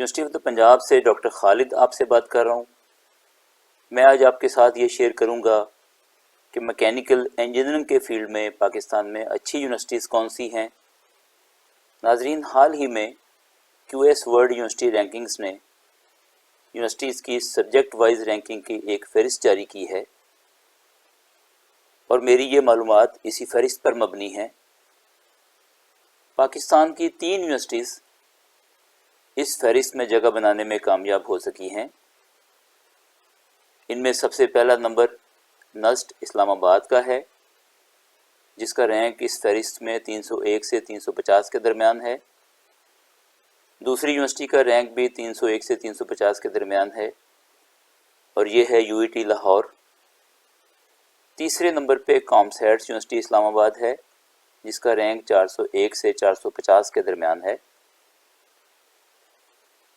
University of Punjab سے doctor خالد آپ سے بات کر رہا ہوں۔ میں آج آپ کے ساتھ یہ شیئر کروں گا کہ میکینیکل انجینئرنگ کے فیلڈ میں پاکستان میں اچھی یونیورسٹیز کون سی ہیں۔ ناظرین، حال ہی میں کیو ایس ورلڈ یونیورسٹی رینکنگز نے یونیورسٹیز کی سبجیکٹ وائز رینکنگ کی ایک فہرست جاری کی ہے، اور میری یہ معلومات اسی فہرست پر مبنی ہیں۔ پاکستان کی 3 یونیورسٹیز اس فہرست میں جگہ بنانے میں کامیاب ہو سکی ہیں۔ ان میں سب سے پہلا نمبر نسٹ اسلام آباد کا ہے، جس کا رینک اس فہرست میں 301 سے 350 کے درمیان ہے۔ دوسری یونیورسٹی کا رینک بھی 301 سے 350 کے درمیان ہے، اور یہ ہے یو ای ٹی لاہور۔ تیسرے نمبر پہ کامسیٹس یونیورسٹی اسلام آباد ہے، جس کا رینک 401 سے 450 کے درمیان ہے۔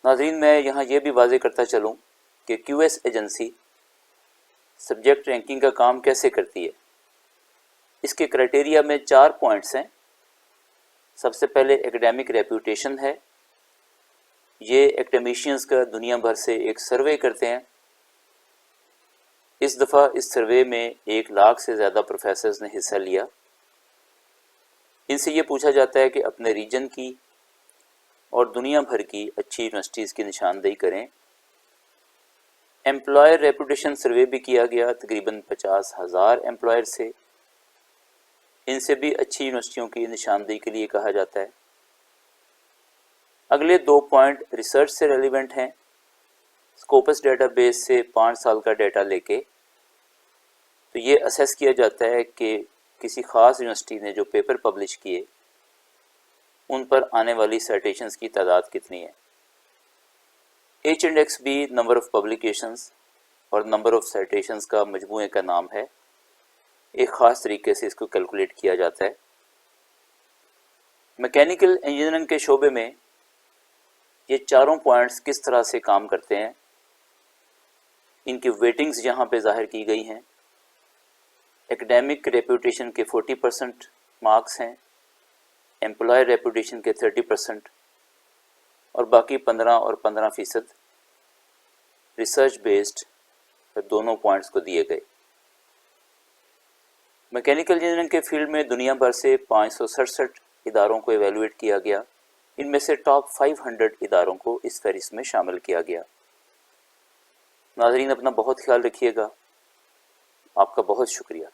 ناظرین، میں یہاں یہ بھی واضح کرتا چلوں کہ Q S agency subject ranking کا کام کیسے کرتی ہے۔ اس کے کرائٹیریا میں 4 پوائنٹس ہیں۔ سب سے پہلے ایکڈیمک ریپوٹیشن ہے۔ یہ ایکڈیمیشینز کا دنیا بھر سے ایک سروے کرتے ہیں۔ اس دفعہ اس سروے میں 1 لاکھ سے زیادہ پروفیسرز نے حصہ لیا۔ ان سے یہ پوچھا جاتا ہے کہ اپنے ریجن کی اور دنیا بھر کی اچھی یونیورسٹیز کی نشاندہی کریں۔ امپلائر ریپوٹیشن سروے بھی کیا گیا تقریباً 50,000 امپلائر سے۔ ان سے بھی اچھی یونیورسٹیوں کی نشاندہی کے لیے کہا جاتا ہے۔ اگلے 2 پوائنٹ ریسرچ سے ریلیونٹ ہیں۔ اسکوپس ڈیٹا بیس سے 5 سال کا ڈیٹا لے کے تو یہ اسیس کیا جاتا ہے کہ کسی خاص یونیورسٹی نے جو پیپر پبلش کیے ان پر آنے والی سائٹیشنز کی تعداد کتنی ہے۔ ایچ انڈیکس بھی نمبر آف پبلیکیشنز اور نمبر آف سائٹیشنز کا مجموعے کا نام ہے۔ ایک خاص طریقے سے اس کو کیلکولیٹ کیا جاتا ہے۔ میکینیکل انجینئرنگ کے شعبے میں یہ چاروں پوائنٹس کس طرح سے کام کرتے ہیں، ان کی ویٹنگز یہاں پہ ظاہر کی گئی ہیں۔ ایکڈیمک ریپوٹیشن کے 40% مارکس ہیں، امپلائر ریپوٹیشن کے 30%، اور باقی 15 اور 15% ریسرچ بیسڈ دونوں پوائنٹس کو دیے گئے۔ میکینیکل انجینئرنگ کے فیلڈ میں دنیا بھر سے 567 اداروں کو ایویلویٹ کیا گیا۔ ان میں سے ٹاپ 500 اداروں کو اس فہرست میں شامل کیا گیا۔ ناظرین، اپنا بہت خیال رکھیے گا۔ آپ کا بہت شکریہ۔